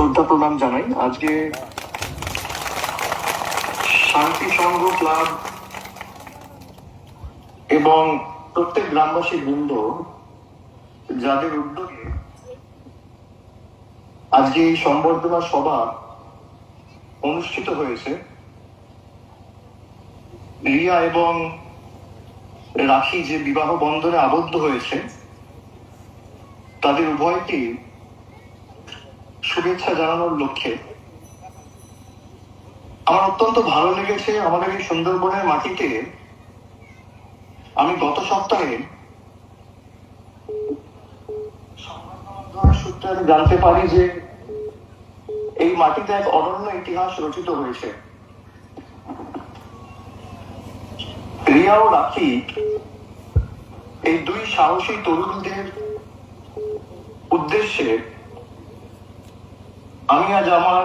শ্রদ্ধা প্রণাম জানাই। আজকে শান্তি সংঘ ক্লাব এবং প্রত্যেক গ্রামবাসী বৃন্দ যাদের উদ্যোগে আজকে এই সংবর্ধনা সভা অনুষ্ঠিত হয়েছে, রিয়া এবং রাখি যে বিবাহ বন্ধনে আবদ্ধ হয়েছে তাদের উভয়কে শুভেচ্ছা জানানোর লক্ষ্যে আমার অত্যন্ত ভালো লেগেছে। আমাদের এই সুন্দরবনের মাটিতে আমি গত সপ্তাহে সূত্রে আমি জানতে পারি যে এই মাটিতে এক অনন্য ইতিহাস রচিত হয়েছে। রিয়া ও রাখি এই দুই সাহসী তরুণদের উদ্দেশ্যে আমি আজ আমার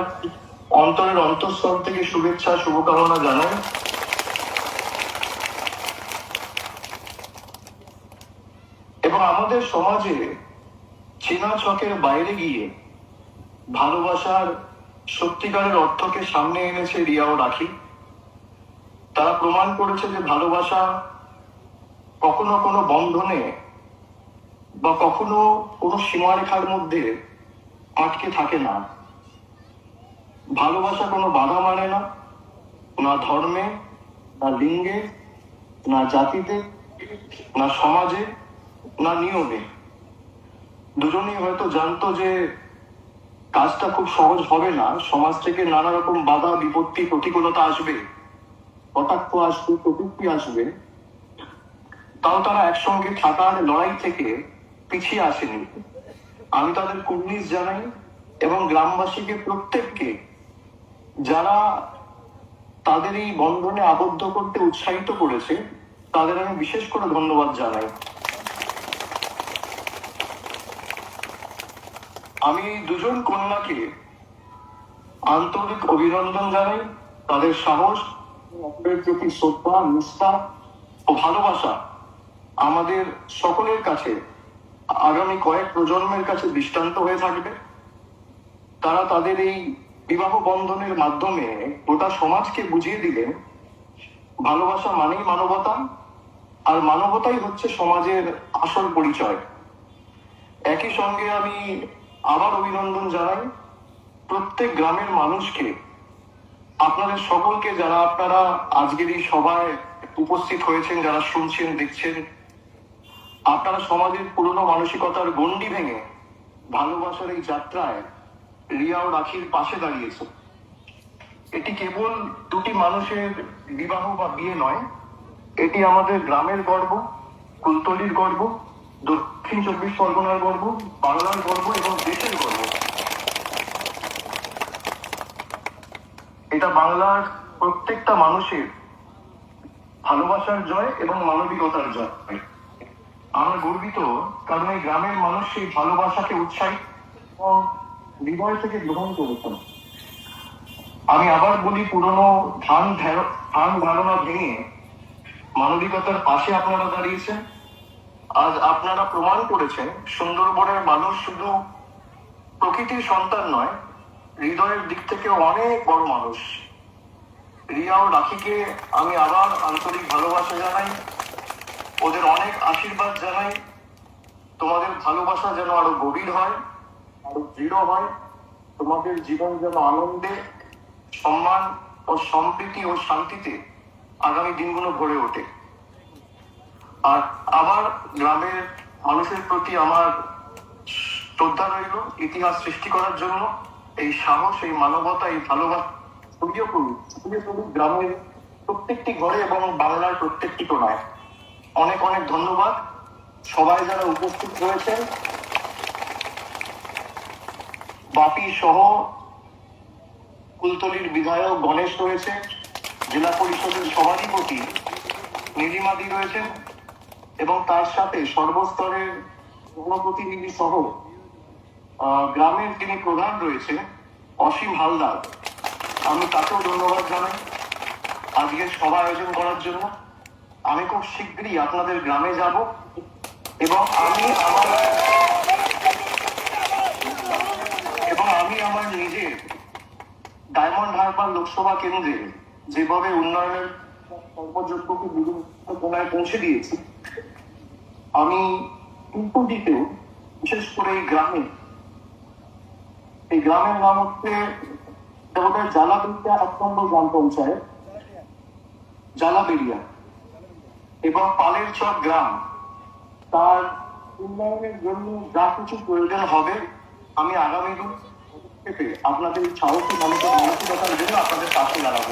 অন্তরের অন্তঃস্থল থেকে শুভেচ্ছা শুভকামনা জানাই। এবং আমাদের সমাজে চেনা ছকের বাইরে গিয়ে ভালোবাসার সত্যিকারের অর্থকে সামনে এনেছে রিয়া ও রাখি। তারা প্রমাণ করেছে যে ভালোবাসা কখনো কোনো বন্ধনে বা কখনো কোনো সীমারেখার মধ্যে আটকে থাকে না। ভালোবাসা কোনো বাধা মানে না, না ধর্মে, না লিঙ্গে, না জাতিতে, না সমাজে, না নিয়মে। দুজনেই হয়তো জানতো যে কাজটা খুব সহজ হবে না, সমাজ থেকে নানা রকম বাধা বিপত্তি প্রতিকূলতা আসবে, কটাক্ষ আসবে, প্রযুক্তি আসবে, তাও তারা একসঙ্গে থাকার লড়াই থেকে পিছিয়ে আসেনি। আমি তাদের কুর্নিশ জানাই এবং গ্রামবাসীকে প্রত্যেককে যারা তাদের এই বন্ধনে আবদ্ধ করতে উৎসাহিত করেছে তাদের আমি বিশেষ করে ধন্যবাদ জানাই। আমি দুজন কন্যাকে আন্তরিক অভিনন্দন জানাই। তাদের সাহস, অপরের প্রতি শ্রদ্ধা, নিষ্ঠা ও ভালোবাসা আমাদের সকলের কাছে আগামী কয়েক প্রজন্মের কাছে দৃষ্টান্ত হয়ে থাকবে। তারা তাদের এই বিবাহ বন্ধনের মাধ্যমে গোটা সমাজকে বুঝিয়ে দিলেন ভালোবাসা মানেই মানবতা, আর মানবতাই হচ্ছে সমাজের আসল পরিচয়। একই সঙ্গে আমি আবার অভিনন্দন জানাই প্রত্যেক গ্রামের মানুষকে, আপনাদের সকলকে, যারা আপনারা আজকের এই সভায় উপস্থিত হয়েছেন, যারা শুনছেন দেখছেন। আপনারা সমাজের পুরনো মানসিকতার গণ্ডি ভেঙে ভালোবাসার এই যাত্রায় রিয়া ও রাখির পাশে দাঁড়িয়েছে। এটি কেবল দুটি মানুষের বিবাহ বা বিয়ে নয়, এটি আমাদের গ্রামের গর্ব, কুলতলির গর্ব, দক্ষিণ চব্বিশ পরগনার গর্ব, বাংলার গর্ব এবং দেশের গর্ব। এটা বাংলার প্রত্যেকটা মানুষের ভালোবাসার জয় এবং মানবিকতার জয়। আমরা গর্বিত কারণ এই গ্রামের মানুষ সেই ভালোবাসাকে উৎসাহিত এবং হৃদয় থেকে গ্রহণ করেছেন। আমি আবার বলি, পুরনো ধান ধারণা ভেঙে মানবিকতার পাশে আপনারা দাঁড়িয়েছেন। আজ আপনারা প্রমাণ করেছেন সুন্দরবনের মানুষ শুধু প্রকৃতির সন্তান নয়, হৃদয়ের দিক থেকে অনেক বড় মানুষ। রিয়া ও রাখিকে আমি আবার আন্তরিক ভালোবাসা জানাই, ওদের অনেক আশীর্বাদ জানাই। তোমাদের ভালোবাসা যেন আরো গভীর হয়, আরো দৃঢ় হয়। তোমাদের জীবন যেন আনন্দে, সম্মান ও সম্প্রীতি ও শান্তিতে আগামী দিনগুলো ভরে ওঠে। আর আবার গ্রামের মানুষের প্রতি আমার শ্রদ্ধা রইল ইতিহাস সৃষ্টি করার জন্য। এই সাহস, এই মানবতা, এই ভালোবাসা ছড়িয়ে পড়ুক গ্রামের প্রত্যেকটি ঘরে এবং বাংলার প্রত্যেকটি কোণায়। অনেক অনেক ধন্যবাদ সবাই যারা উপস্থিত রয়েছেন। বাপি সহ কুলতলির বিধায়ক গণেশ রয়েছে, জেলা পরিষদের সভাধিপতি নীলিমাদি রয়েছেন এবং তার সাথে সর্বস্তরের জনপ্রতিনিধি সহ গ্রামের যিনি প্রধান রয়েছে অসীম হালদার, আমি তাকেও ধন্যবাদ জানাই আজকের সভা আয়োজন করার জন্য। আমি খুব শীঘ্রই আপনাদের গ্রামে যাব এবং আমি আমি আমার নিজের ডায়মন্ড হারবার লোকসভা কেন্দ্রে যেভাবে উন্নয়নের সর্বযোগ্যকে বিভিন্ন কোনায় পৌঁছে দিয়েছি, আমি কিন্তু বিশেষ করে এই গ্রামের নাম হচ্ছে আমাদের জালাবেরিয়া ১ নম্বর গ্রাম পঞ্চায়েত, জালাবেরিয়া এবং পালের চক গ্রাম, তার উন্নয়নের জন্য যা কিছু প্রয়োজন হবে আমি আগামী দিন আপনাদের সাহসী মানসিকতার জন্য আপনাদের পাশে দাঁড়াবো।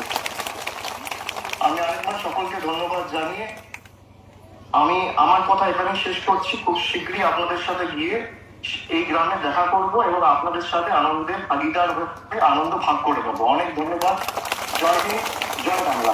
আমি আরেকবার সকলকে ধন্যবাদ জানিয়ে আমি আমার কথা এখানে শেষ করছি। খুব শীঘ্রই আপনাদের সাথে গিয়ে এই গ্রামে দেখা করব এবং আপনাদের সাথে আনন্দের ভাগিদার হয়ে আনন্দ ভাগ করে দেবো। অনেক ধন্যবাদ। জয় হিন্দ, জয় বাংলা।